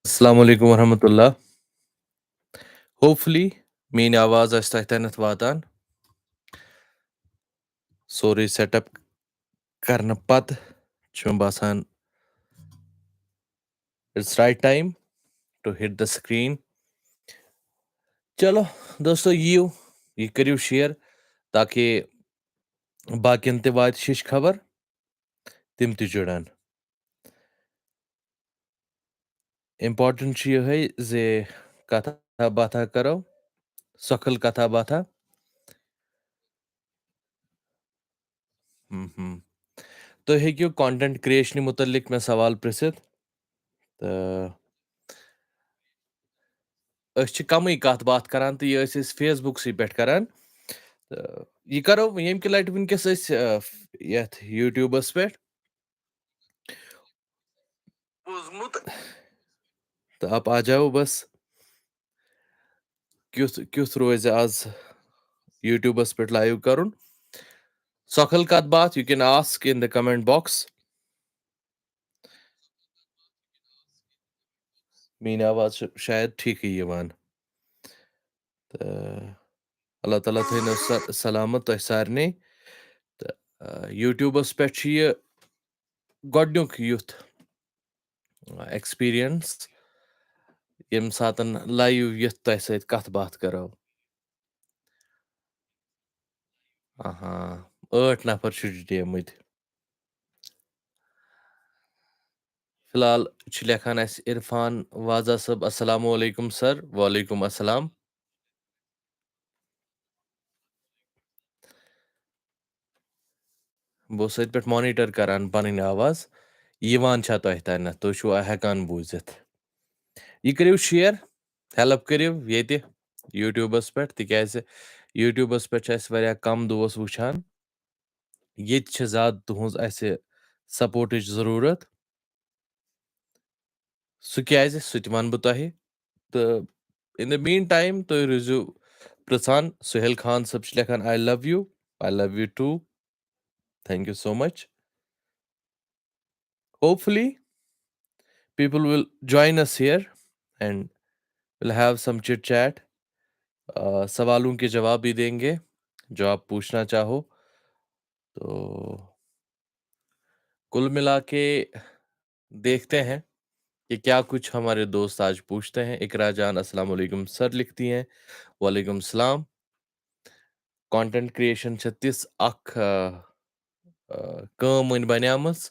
Assalamu alaikum warahmatullah. Hopefully, میٲنۍ آواز آسہِ تۄہہِ تانٮ۪تھ واتان سورُے سیٹ اپ کرنہٕ پتہٕ چھُ مےٚ باسان it's right time to hit the screen. چلو دوستو یِیِو یہِ کٔرِو شِیر تاکہِ باقین تہِ واتہِ شِش خبر تِم تہِ جُڑن. اِمپاٹنٹ چھُ یِہوٚے زِ کتھا باتھا کرو سۄکھل کتھا باتھا. تُہۍ ہیٚکِو کانٹینٹ کریشنہِ مُتعلِق مےٚ سوال پرژھِتھ تہٕ أسۍ چھِ کمٕے کتھ باتھ کران تہٕ یہِ ٲسۍ أسۍ فیس بُکسٕے پٮ۪ٹھ کران تہٕ یہِ کرو ییٚمہِ کہِ لٹہِ وٕنکیٚس أسۍ یتھ یوٗٹیوٗبس پٮ۪ٹھ بوٗزمُت تہٕ اب آ جاو بس کیُتھ روزِ آز یوٗٹیوٗبس پٮ۪ٹھ لایِو کرُن سۄکھل کتھ باتھ you can ask in the comment box. میٲنۍ آواز چھِ شاید ٹھیٖکھٕے یِوان تہٕ اللہ تعالیٰ تھٲینو سلامت تۄہہِ سارنٕے تہٕ یوٗٹیوٗبس پٮ۪ٹھ چھُ یہِ گۄڈنیُک یُتھ ایکسپیرینس ییٚمہِ ساتہٕ لایِو یِتھ تۄہہِ سۭتۍ کتھ باتھ کرو. 8 نفر چھِ جُڑیمٕتۍ فِلحال چھُ لیکھان اَسہِ عرفان واضح صٲب اسلام علیکُم سر. وعلیکُم اسلام. بہٕ اوسُس أتھۍ پٮ۪ٹھ مانیٹر کران پنٕنۍ آواز یِوان چھا تۄہہِ تانٮ۪تھ تُہۍ چھُوا ہٮ۪کان بوٗزِتھ. یہِ کٔرِو شِیر ہیلپ کٔرِو ییٚتہِ یوٗٹیوٗبس پٮ۪ٹھ تِکیازِ یوٗٹیوٗبس پٮ۪ٹھ چھِ اَسہِ واریاہ کم دوس وٕچھان ییٚتہِ چھِ زیادٕ تُہنٛز اَسہِ سپوٹٕچ ضروٗرت سُہ کیازِ سُہ تہِ وَنہٕ بہٕ تۄہہِ تہٕ اِن د مین ٹایم تُہۍ روٗزِو پرژھان سُہیل خان صٲب چھِ لیکھان I love you too thank you so much. Hopefully people will join us here and will have some chit chat. سوالوں کے جواب بھی دیں گے جو آپ پوچھنا چاہو تو کل ملا کے دیکھتے ہیں کہ کیا کچھ ہمارے دوست آج پوچھتے ہیں. اقرا جان السلام علیکم سر لکھتی ہیں وعلیکم السلام. کانٹینٹ کریشن چھِ تِژھ اکھ کٲم وۄنۍ بنیمٕژ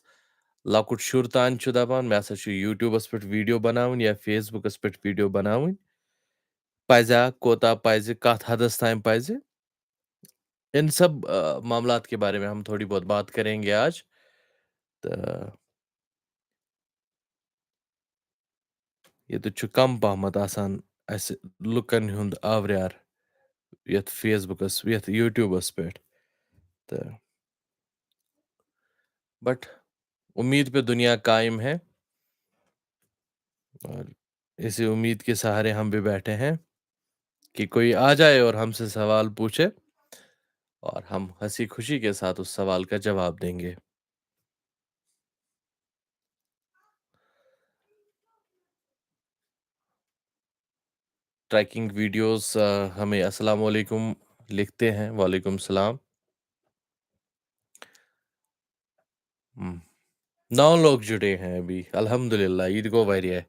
لۄکُٹ شُر تانۍ چھُ دپان مےٚ ہسا چھُ یوٗٹیوٗبس پٮ۪ٹھ ویٖڈیو بناوٕنۍ یا فیس بُکس پٮ۪ٹھ ویٖڈیو بناوٕنۍ پزیا کوتاہ پزِ کتھ حدس تام پزِ ان سب معاملات کے بارے میں ہم تھوڑی بہت بات کریں گے آج. تہٕ ییٚتہِ چھُ کم پہمتھ آسان اسہِ لُکن ہُنٛد آوریار یتھ فیس بُکس یتھ یوٗٹیوٗبس پٮ۪ٹھ تہٕ بٹ امید پہ دُنیا قایم ہے اور اسی امید کے سہارے ہم بھی بیٹھے ہیں کہ کوئی آ جائے اور ہم سے سوال پوچھے اور ہم ہنسی خوشی کے ساتھ اس سوال کا جواب دیں گے. ٹریکنگ ویڈیوز ہمیں السلام علیکم لکھتے ہیں وعلیکم السلام. 9 لوگ جُڑے ہیں ابھی الحمد للہ یہِ تہِ گوٚو واریاہ.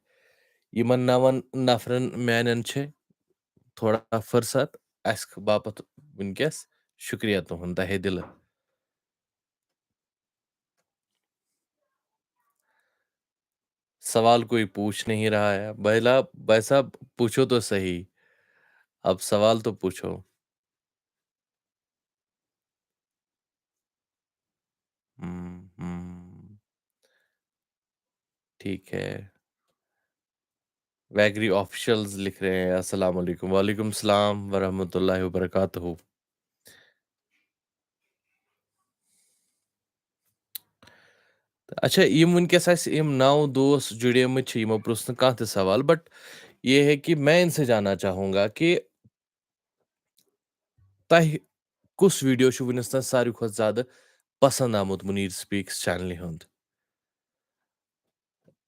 یِمن 9 نفرن میانٮ۪ن چھِ تھوڑا فٕرست اسہِ باپتھ وٕنکٮ۪س شُکریہ تُہُنٛد تہے دِلہٕ. سوال کوئی پوچھ نہیں رہا ہے بھائی صاحب پوچھو تو صحیح اب سوال تو پوچھو. ٹھیک ہے ویگری آفیشلز لکھ رہے ہیں السلام علیکم. وعلیکم السلام ورحمۃ اللہ وبرکاتہ. اچھا یِم وٕنکٮ۪س اَسہِ یِم 9 دوس جُڑیمٕتۍ چھِ یِمو پرٛژھ نہٕ کانٛہہ تہِ سوال بٹ یہ ہے کہ میں ان سے جاننا چاہوں گا کہ تۄہہِ کُس ویٖڈیو چھُ وُنیُس تام ساروی کھۄتہٕ زیادٕ پسنٛد آمُت مُنیٖر سپیٖکس چینلہِ ہُنٛد.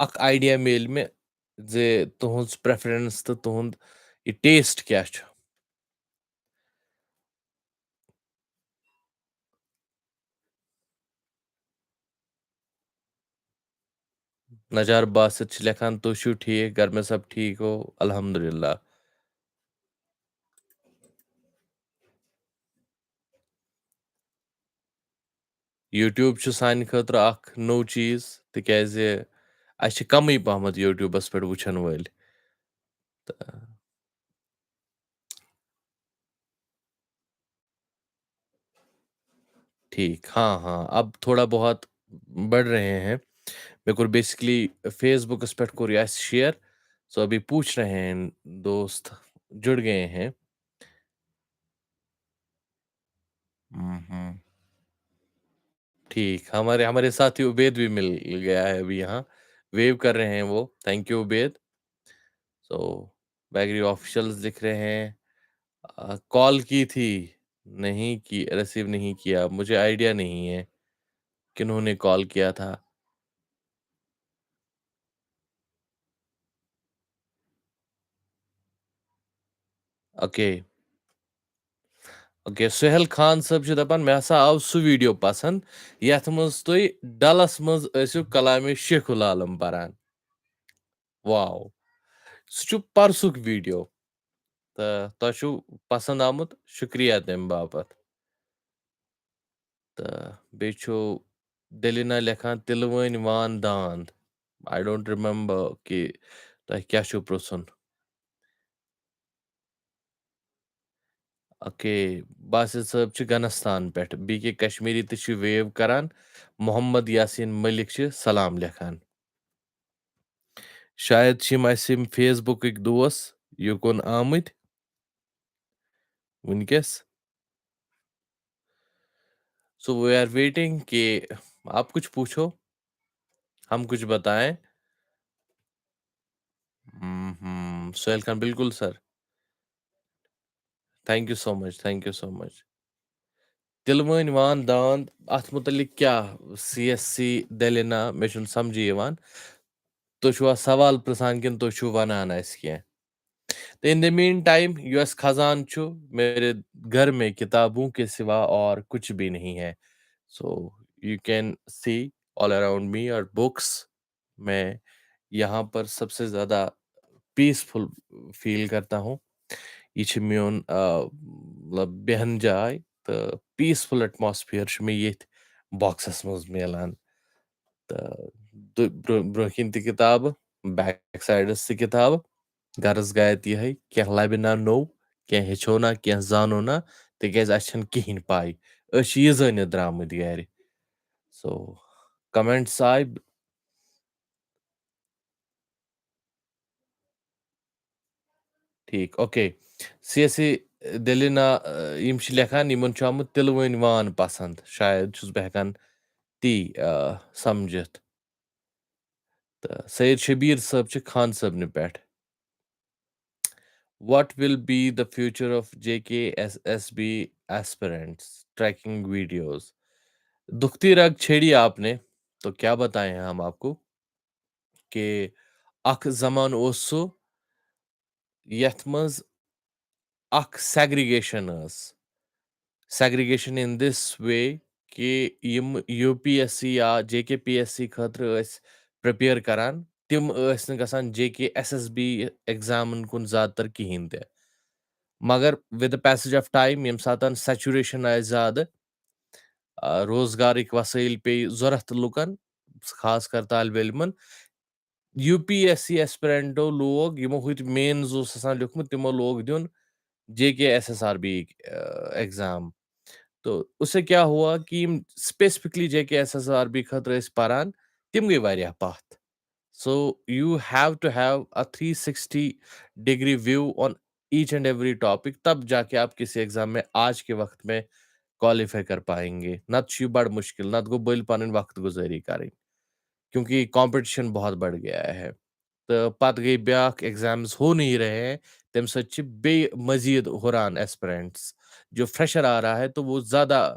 اکھ آیڈیا میلہِ مےٚ زِ تُہنٛز پریفرنس تہٕ تُہُنٛد یہِ ٹیسٹ کیٛاہ چھُ. نجار باسط چھِ لیکھان تُہۍ چھِو ٹھیٖک گھر میں سب ٹھیٖک ہو الحمدُاللہ. یوٗٹیوٗب چھُ سانہِ خٲطرٕ اکھ نوٚو چیٖز تِکیازِ اَسہِ چھِ کمٕے پہمتھ یوٗٹیوٗبس پٮ۪ٹھ وٕچھن وٲلۍ تہٕ ٹھیٖک ہاں ہاں اب تھوڑا بہت بڑھ رہے ہیں. مےٚ کوٚر بیسِکلی فیس بُکس پٮ۪ٹھ کوٚر یہِ اَسہِ شِیر سو ابھی پوٗچھ رہے ہیں دوست جُڑ گئے ہیں. ٹھیک ہمارے ہمارے ساتھی عبید بھی مل گیا ہے ابھی یہاں ویو کر رہے ہیں وہ. Thank you Ubaid. So bakery officials لکھ رہے ہیں کال کی تھی نہیں کی ریسیو نہیں کیا مجھے آئیڈیا نہیں ہے کنہوں نے کال کیا تھا. اوکے اوکے سہیل خان صٲب چھِ دپان مےٚ ہسا آو سُہ ویٖڈیو پسنٛد یتھ منٛز تُہۍ ڈلس منٛز ٲسِو کلامِ شیخ العالم پران. واو سُہ چھُ پرسُک ویٖڈیو تہٕ تۄہہِ چھُو پسنٛد آمُت شُکریہ تمہِ باپتھ. تہٕ بیٚیہِ چھُ دٔلیٖنا لیکھان تِلوٕنۍ وان داند آی ڈونٹ رِممبر کہِ تۄہہِ کیٛاہ چھُو پرٛژھُن. اوکے باسط صٲب چھِ گنستان پٮ۪ٹھ بی کے کشمیٖری تہِ چھِ ویو کران محمد یاسیٖن مٔلِک چھِ سلام لیکھان. شاید چھِ یِم اَسہِ یِم فیس بُکٕکۍ دوس یوکُن آمٕتۍ وٕنکٮ۪س. سو وی آر ویٹنگ کہ آپ کچھ پوچھو ہم کچھ بتائیں. سہیل خان بالکل sir thank you so much thank you so مچ. تِلوٕنۍ وان داند اتھ متعلق کیٛاہ سی ایس سی دٔلیٖنا مےٚ چھُنہٕ سمجھی یِوان تُہۍ چھُوا سوال پرژھان کِنہٕ تُہۍ چھُو وَنان اَسہِ کینٛہہ. تہٕ اِن دَ مین ٹایم یۄس خزان چھُ میرے گھر میں کتابوں کے سوا اور کچھ بھی نہیں ہے. So you can see all around me اور بکس. میں یہاں پر سب سے زیادہ پیسفُل فیٖل کرتا ہوں. یہِ چھِ میون مطلب بیٚہن جاے تہٕ پیٖسفُل ایٹماسفِیر چھُ مےٚ ییٚتھۍ باکسس منٛز میلان. تہٕ برٛونٛہہ کِنۍ تہِ کِتابہٕ بیک سایڈس تہِ کِتابہٕ غرض گایَت یِہے کینٛہہ لبہِ نا نوٚو کینٛہہ ہیٚچھو نا کینٛہہ زانو نا تِکیازِ اَسہِ چھَنہٕ کِہینۍ پاے أسۍ چھِ یہِ زٲنِتھ درٛامٕتۍ گرِ. سو کمنٹس آے ٹھیٖک اوکے سی ایس سی دٔلیٖنا یِم چھِ لیکھان یِمن چھُ آمُت تِلوٕنۍ وان پسنٛد شاید چھُس بہٕ ہٮ۪کان تی سمجھِتھ. تہٕ سید شبیٖر صٲب چھِ خان صٲبنہِ پٮ۪ٹھ. What will be the future of J K S S B aspirants tracking videos. دُکھتی رگ چھیڑی آپ نے تو کیا بتائیں ہم آپ کو کہ اکھ زمان اوس سُہ یتھ منٛز اکھ سیگریگیشن ٲس. سیگریگیشن اِن دِس وے کہِ یِم یوٗ پی ایس سی یا جے کے پی ایس سی خٲطرٕ ٲسۍ پرٛپیر کران تِم ٲسۍ نہٕ گژھان جے K S S be examine کُن زیادٕ تر کِہینۍ تہِ. مگر with the passage of time ییٚمہِ ساتہٕ سیچُریشن آیہِ زیادٕ روزگارٕکۍ وسٲیِل پیٚیہِ ضوٚرتھ لُکن خاص کر طالبہِ علمن یوٗ پی ایس سی ایسپرنٹو لوگ یِمو ہُتہِ مینٕز اوس آسان لیوٗکھمُت تِمو لوگ دیُن J K S S R B یِکۍ ایگزام. تہٕ اُس سے کیٛاہ ہوا کہِ یِم سپیسفکلی جے K S S R be خٲطرٕ ٲسۍ پران تِم گٔے واریاہ پتھ. So you have to have a 360 view on each and every topic تب جا کے آپ کسی ایگزام میں آج کے وقت میں کوالیفائی کر پائیں گے. نتہٕ چھُ یہِ بڑٕ مُشکل نتہٕ گوٚو بٔلۍ پنٕنۍ وقت گُزٲری کرٕنۍ کیونکہ کمپٹیشن بہت بڑھ گیا ہے. تہٕ پتہٕ گٔے بیٛاکھ ایگزامز ہو نہیں رہے ہیں تمہِ سۭتۍ چھِ بیٚیہِ مزیٖد ہُران ایسپرنٹس. جو فریشر آ رہا ہے تو وہ زیادہ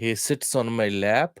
he sits on my lap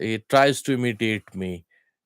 he tries to imitate me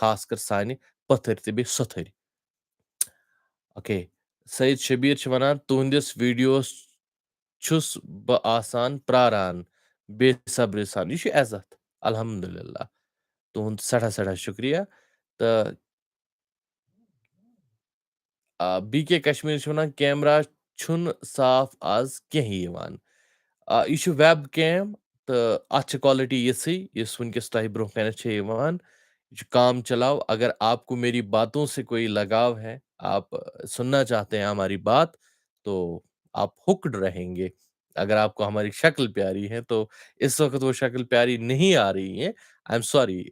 خاص کر سانہِ پٔتھٕرۍ تہٕ بیٚیہِ سوٚتھٕرۍ. اوکے سعید شبیٖر چھِ وَنان تُہنٛدِس ویٖڈیوَس چھُس بہٕ آسان پرٛاران بے صبرِ سان. یہِ چھُ عزت الحمدُاللہ تُہُنٛد سٮ۪ٹھاہ سٮ۪ٹھاہ شُکریہ. تہٕ بی کے کشمیٖر چھِ وَنان کیمرا چھُنہٕ صاف آز کینٛہہ یِوان. یہِ چھُ ویب کیم تہٕ اَتھ چھِ کوالٹی یِژھٕے یُس وٕنکٮ۪س تۄہہِ برونٛہہ کَنٮ۪تھ چھِ یِوان. یہ جو کام چلاؤ اگر آپ کو میری باتوں سے کوئی لگاؤ ہے آپ سننا چاہتے ہیں ہماری بات تو آپ ہوکڈ رہیں گے. اگر آپ کو ہماری شکل پیاری ہے تو اس وقت وہ شکل پیاری نہیں آ رہی ہے. I am sorry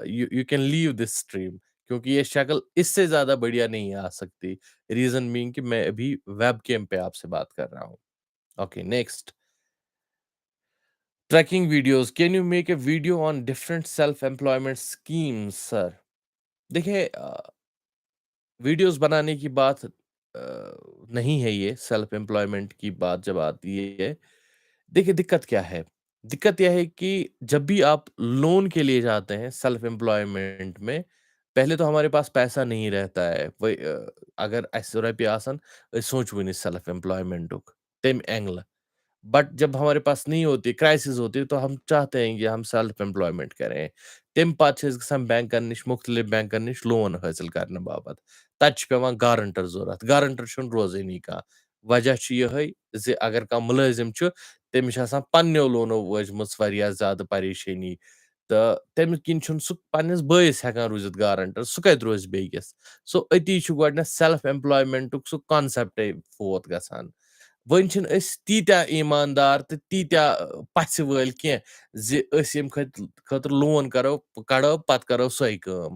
you can leave this stream کیونکہ یہ شکل اس سے زیادہ بڑھیا نہیں آ سکتی. ریزن بینگ کہ میں ابھی ویب کیم پہ آپ سے بات کر رہا ہوں. Okay next tracking videos. Can you make a video on different self employment schemes sir. دیکھیے ویڈیوز بنانے کی بات نہیں ہے. یہ سیلف امپلائمنٹ کی بات جب آتی ہے دیکھیے دقت کیا ہے. دقت یہ ہے کہ جب بھی آپ لون کے لیے جاتے ہیں سیلف امپلائمنٹ میں پہلے تو ہمارے پاس پیسہ نہیں رہتا ہے. اگر اسہِ رۄپیہِ آسن أسۍ سوٗنٛچوٕے نہٕ سیلف امپلائمنٹُک تمہِ اینگلہٕ. بٹ جب ہمارے پاس نہیں ہوتی کرائسس ہوتی تو ہم چاہتے ہیں کہ ہم سیلف امپلائمنٹ کریں. تمہِ پتہٕ چھِ أسۍ گژھان بینکن نِش مختلف بینکن نِش لون حٲصِل کرنہٕ باپتھ. تتہِ چھُ پیوان گارنٹر ضوٚرتھ. گارنٹر چھُنہٕ روزٲنی کانٛہہ. وجہ چھُ یِہوے زِ اگر کانٛہہ مُلٲزِم چھُ تٔمِس چھِ آسان پننیو لونو وٲجمٕژ واریاہ زیادٕ پریشٲنی تہٕ تمہِ کِنۍ چھُنہٕ سُہ پننِس بٲیِس ہٮ۪کان روٗزِتھ گارنٹر. سُہ کتہِ روزِ بیٚکِس. سو أتی چھُ گۄڈنٮ۪تھ سیلف امپلایمنٹُک سُہ کانسیپٹے فوت گژھان. وۄنۍ چھِنہٕ أسۍ تیٖتیاہ ایٖماندار تہٕ تیٖتیاہ پژھِ وٲلۍ کینٛہہ زِ أسۍ ییٚمہِ خٲطرٕ لون کڑو پتہٕ کرو سۄے کٲم.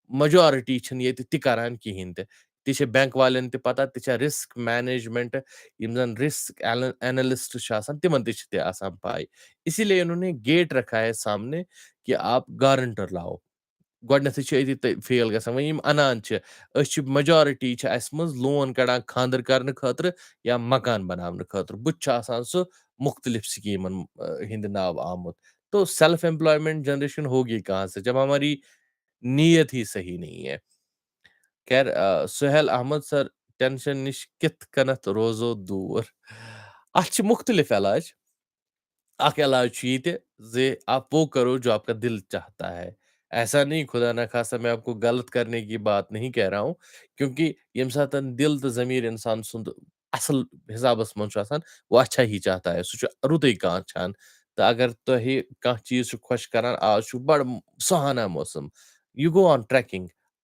میجارٹی چھِنہٕ ییٚتہِ تہِ کران کِہینۍ تہِ. تہِ چھِ بینک والٮ۪ن تہِ پتہ تہِ چھےٚ رِسک مینیجمنٹ یِم زن رِسک اینالسٹ چھِ آسان تِمن تہِ چھِ تہِ آسان پاے. اسی لیے انہوں نے گیٹ رکھا ہے سامنے کہ آپ گارنٹر لاؤ. گۄڈنٮ۪تھٕے چھِ أتی فیل گژھان. وۄنۍ یِم اَنان چھِ أسۍ چھِ میجارٹی چھِ اَسہِ منٛز لون کڑان خاندر کرنہٕ خٲطرٕ یا مکان بناونہٕ خٲطرٕ. بُتھِ چھُ آسان سُہ مختلف سکیٖمن ہِنٛدِ ناو آمُت. تو سیلف امپلائمنٹ جنریشن ہوگی کہاں سے جب ہماری نیت ہی صحیح نہیں ہے. خیر سہیل احمد سر ٹینشن نش کِتھ کٔنتھ روزو دوٗر. اتھ چھِ مختلف علاج. اکھ علاج چھُ یہِ تہِ زِ آپ وہ کرو جو آپ کا دل چاہتا ہے. ایسا نہیں خدا نہ خاصا میں آپ کو غلط کرنے کی بات نہیں کہہ رہا ہوں کیونکہ ییٚمہِ ساتہٕ دل تہٕ ضمیٖر انسان سُنٛد اصل حسابس منٛز چھُ آسان وہ اچھا ہی چاہتا ہے. سُہ چھُ رُتُے کانٛہہ وٕچھان. تہٕ اگر تۄہہِ کانٛہہ چیٖز چھُ خۄش کران آز چھُ بڑٕ سُہانا موسم یوٗ گو آن ٹریکنگ.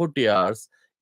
40 hours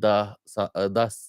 10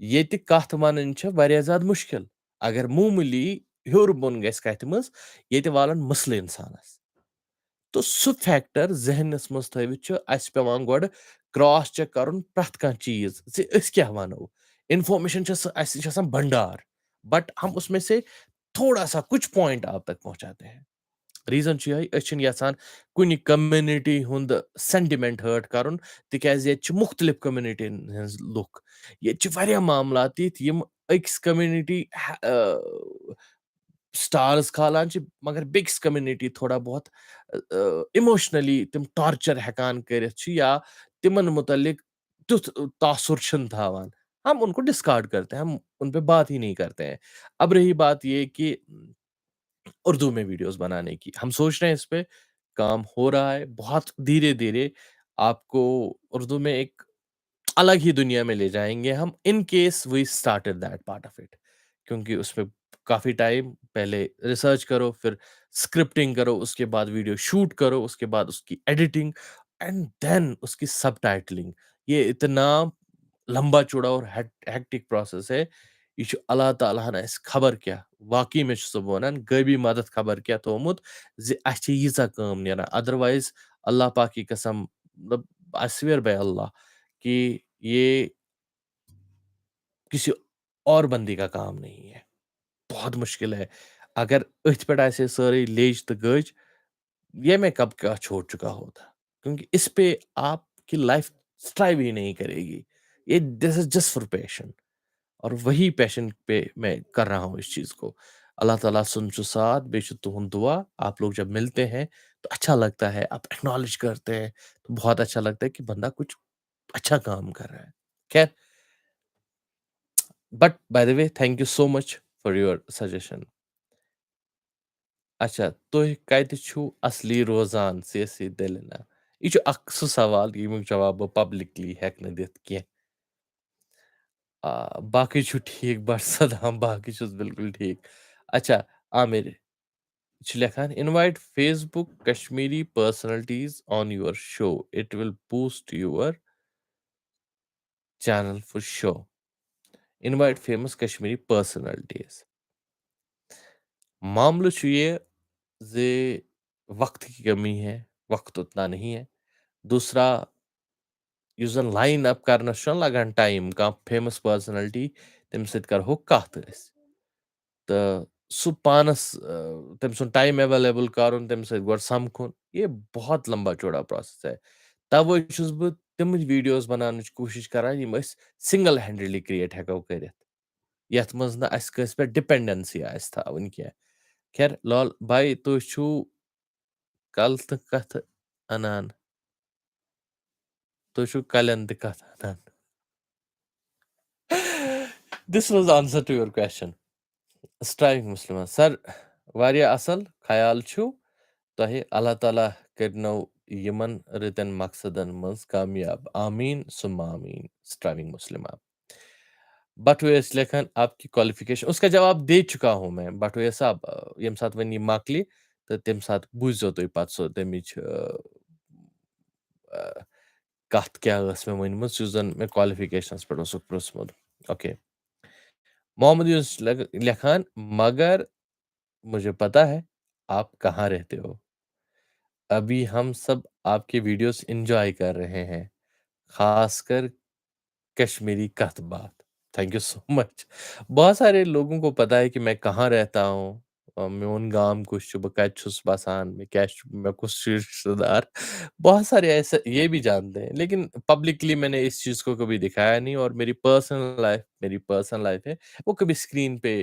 ییٚتہِ کتھ وَنٕنۍ چھِ واریاہ زیادٕ مُشکِل. اگر معموٗلی ہیوٚر بۄن گژھِ کَتھِ منٛز ییٚتہِ والَن مٕسلہٕ اِنسانَس. تہٕ سُہ فیکٹر ذہنَس منٛز تھٲوِتھ چھُ اَسہِ پٮ۪وان گۄڈٕ کرٛاس چیک کَرُن پرٛٮ۪تھ کانٛہہ چیٖز زِ أسۍ کیٛاہ وَنو. اِنفارمیشن چھِ سۄ اَسہِ چھِ آسان بنڈار. بٹ ہم اس میں سے تھوڑا سا کچھ پویِنٹ آپ تک پہنچاتے ہیں. ریٖزن چھُ یِہوٚے أسۍ چھِنہٕ یژھان کُنہِ کمنِٹی ہُنٛد سینٹِمنٹ ہٲٹ کَرُن تِکیازِ ییٚتہِ چھِ مُختٔلِف کمنِٹین ہٕنٛز لُکھ. ییٚتہِ چھِ واریاہ معاملات تِتھۍ یِم أکِس کمنِٹی سٹارٕز کھالان چھِ مگر بیٚکِس کمنِٹی تھوڑا بہت اِموشنلی تِم ٹارچر ہٮ۪کان کٔرِتھ چھِ یا تِمن مُتعلق تیُتھ تاثُر چھِنہٕ تھاوان. ہم ان کو ڈسکارڈ کرتے ہیں, ہم ان پہ بات ہی نہیں کرتے ہیں. اب رہی بات یہ کہ اردو میں ویڈیوز بنانے کی, ہم سوچ رہے ہیں اس پہ کام ہو رہا ہے بہت دھیرے دھیرے. آپ کو اردو میں ایک الگ ہی دنیا میں لے جائیں گے ہم, in case we started that part of it. کیونکہ اس میں کافی ٹائم پہلے ریسرچ کرو, پھر اسکرپٹنگ کرو, اس کے بعد ویڈیو شوٹ کرو, اس کے بعد اس کی ایڈیٹنگ اینڈ دین اس کی سب ٹائٹلنگ. یہ اتنا لمبا چوڑا اور ہیکٹک پروسیس ہے. یہ چھُ اللہ تعالیٰ ہن اَسہِ خبر کیٛاہ واقعی مےٚ چھُ سُہ وَنان غٲبی مدد خبر کیٛاہ تھوٚومُت زِ اَسہِ چھِ ییٖژاہ کٲم نیران. اَدروایز اللہ پاک کی قسم, مطلب آئی سویئر بائی اللہ کہ یہ کسی اور بندی کا کام نہیں ہے. بہت مشکل ہے. اگر أتھۍ پٮ۪ٹھ آسہِ ہے سٲرٕے لیج تہٕ گٔج یہ میں کب کا چھوڑ چکا ہوتا. کیونکہ اس پہ آپ کی لائف اسٹرائیو ہی نہیں کرے گی. یہ دس از جسٹ فار پیشن, اور وہی پیشن پہ میں کر رہا ہوں اس چیز کو. اللہ تعالیٰ سن چھُ ساتھ, بیٚیہِ چھُ تُہُنٛد دعا. آپ لوگ جب ملتے ہیں تو اچھا لگتا ہے, آپ ایکنالج کرتے ہیں تو بہت اچھا لگتا ہے کہ بندہ کچھ اچھا کام کر رہا ہے. خیر, but by the way thank you so much for your suggestion. اچھا, تُہۍ کتہِ چھُو اصلی روزان سیٲسی دٔلیٖلہ؟ یہِ چھُ اکھ سُہ سوال ییٚمیُک جواب بہٕ پبلکلی ہٮ۪کہٕ نہٕ دِتھ کینٛہہ. باقٕے چھُ ٹھیٖک بٹ سدام باقٕے چھُس بِلکُل ٹھیٖک. اچھا, عامر چھُ لیکھان invite Facebook Kashmiri personalities on your show, it will boost your channel for show. Invite famous Kashmiri personalities. معاملہ چھُ یہ زِ وقت کی کمی ہے, وقت اتنا نہیں ہے. دوسرا, یُس زن لایِن اپ کرنس چھُنہ لگان ٹایم, کانٛہہ فیمس پٔرسنلٹی تمہِ سۭتۍ کرہو کتھ أسۍ, تہٕ سُہ پانس تٔمۍ سُنٛد ٹایم ایویلیبل کرُن, تمہِ سۭتۍ گۄڈٕ سمکھُن, یہ بہت لمبا چوڑا پروسیس ہے. توے چھُس بہٕ تِمٕے ویڈیوز بناونٕچ کوٗشش کران یِم أسۍ سنگل ہینڈڈلی کریٹ ہٮ۪کو کٔرِتھ, یتھ منٛز نہٕ اسہِ کٲنٛسہِ پٮ۪ٹھ ڈِپینڈنسی آسہِ تھاوٕنۍ کینٛہہ. خیر لال بھائی, تُہۍ چھُو کل تہٕ کتھٕ انان, تُہۍ چھُو کلٮ۪ن تہِ کتھٕ انان. This was answer to your question. سٹرایِک مسلمان سر, واریاہ اصل خیال چھُ تۄہہِ. اللہ تعالیٰ کٔرنو یِمن رٕتٮ۪ن مقصدن منٛز کامیاب, آمیٖن سُم آمیٖن. سٹرایونگ مسلمہ. بٹوے ٲسۍ لیکھان آپ کی کوالیفِکیشن, اس کا جواب دے چُکا ہوں میں. بٹوے صاحب, ییٚمہِ ساتہٕ وۄنۍ یہِ مۄکلہِ تہٕ تمہِ ساتہٕ بوٗززیو تُہۍ پتہٕ سُہ تمِچ کتھ کیٛاہ ٲس مےٚ ؤنمٕژ یُس زن مےٚ کوالیفِکیشنس پٮ۪ٹھ اوسُکھ پرٛژھمُت. اوکے, محمد یوٗنس لیکھان مگر مجھے پتا ہے آپ کہاں رہتے ہو, ابھی ہم سب آپ کے ویڈیوز انجوائے کر رہے ہیں, خاص کر کشمیری کتھ بات. تھینک یو سو مچ. بہت سارے لوگوں کو پتا ہے کہ میں کہاں رہتا ہوں, میون گام کُس چھُ, بہٕ کتہِ چھُس بسان, مےٚ کیٛاہ چھُ, مےٚ کُس چھُ رشتہ دار. بہت سارے ایسے یہ بھی جانتے ہیں, لیکن پبلکلی میں نے اس چیز کو کبھی دکھایا نہیں. اور میری پرسنل لائف ہے وہ کبھی اسکرین پہ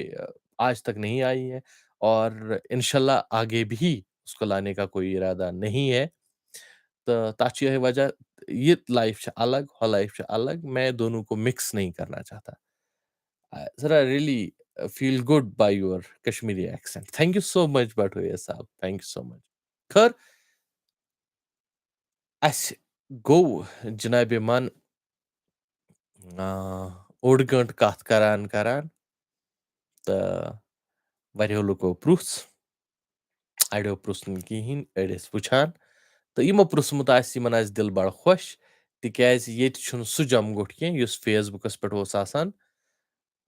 آج تک نہیں آئی ہے, اور انشاءاللہ آگے بھی اس کو لانے کا کوئی ارادہ نہیں ہے. تہٕ تتھ چھِ یِہوٚے وجہ, یہ لائف چھِ الگ, ہۄ لائف چھِ الگ, میں دونوں کو مکس نہیں کرنا چاہتا. Sir, I really feel good by your Kashmiri accent. Thank you so much, Bathoya Saab. Thank you so much. خٲر, اَسہِ گوٚو جنابِ من اوٚڑ گٲنٛٹہٕ کتھ کران تہٕ واریاہو لُکو پرٛژھ, اَڑیو پرٛژھ نہٕ کِہیٖنۍ, أڑۍ ٲسۍ وٕچھان, تہٕ یِمو پرٛژھمُت آسہِ یِمن آسہِ دِل بڑٕ خۄش, تِکیازِ ییٚتہِ چھُنہٕ سُہ جمگوٹھ کینٛہہ یُس فیس بُکس پٮ۪ٹھ اوس آسان.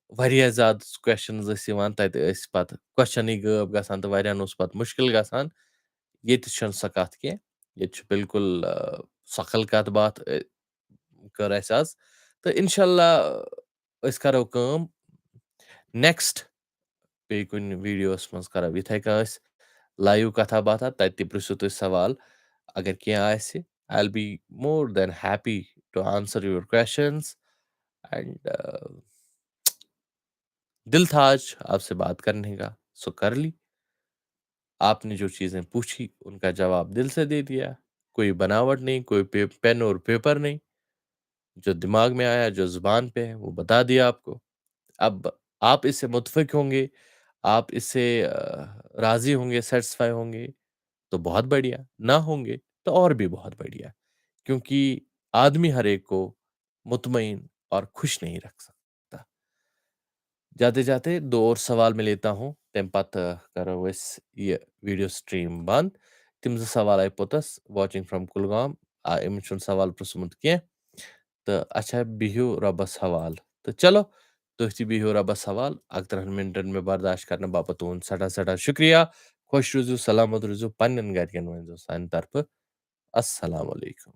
واریاہ زیادٕ کوسچنٕز ٲسۍ یِوان تَتہِ ٲسۍ پَتہٕ کوسچنٕے غٲب گژھان تہٕ واریاہَن اوس پَتہٕ مُشکِل گژھان. ییٚتہِ چھَنہٕ سۄ کَتھ کینٛہہ. ییٚتہِ چھُ بِلکُل سۄکھل کَتھ باتھ کٔر اَسہِ آز. تہٕ اِنشاء اللہ أسۍ کَرو کٲم. نیکسٹ بیٚیہِ کُنہِ ویٖڈیوَس منٛز کَرو یِتھَے کٔنۍ أسۍ لایِو کَتھا باتھا. تَتہِ تہِ پِرٛژھِو تُہۍ سوال. اگر کینٛہہ آسہِ I will be more than happy to answer your questions. And دل تھا آج آپ سے بات کرنے کا سو کر لی. آپ نے جو چیزیں پوچھی ان کا جواب دل سے دے دیا. کوئی بناوٹ نہیں, کوئی پین اور پیپر نہیں. جو دماغ میں آیا, جو زبان پہ ہے, وہ بتا دیا آپ کو. اب آپ اس سے متفق ہوں گے, آپ اس سے راضی ہوں گے, سیٹسفائی ہوں گے تو بہت بڑھیا. نہ ہوں گے تو اور بھی بہت بڑھیا. کیونکہ آدمی ہر ایک کو مطمئن اور خوش نہیں رکھ سکتا. جاتے جاتے 2 اور سوال میں لیتا ہوں. تمہِ پتہٕ کرو أسۍ یہِ ویٖڈیو سٹریٖم بنٛد. تِم 2 سوال آیہِ پوٚتُس واچِنٛگ فرٛام کُلگام. أمِس چھُنہٕ سوال پرٛژھمُت کینٛہہ تہٕ اچھا بِہِو رۄبَس حوال. تہٕ چلو تُہۍ تہِ بِہِو رۄبَس حوال. 11 مِنٹَن مےٚ برداش کرنہٕ باپتھ تُہُنٛد سٮ۪ٹھاہ سٮ۪ٹھاہ شُکریہ. خۄش روٗزِو, سلامت روٗزِو, پنٛنٮ۪ن گرِکٮ۪ن ؤنۍزیو سانہِ طرفہٕ اَسلامُ علیکُم.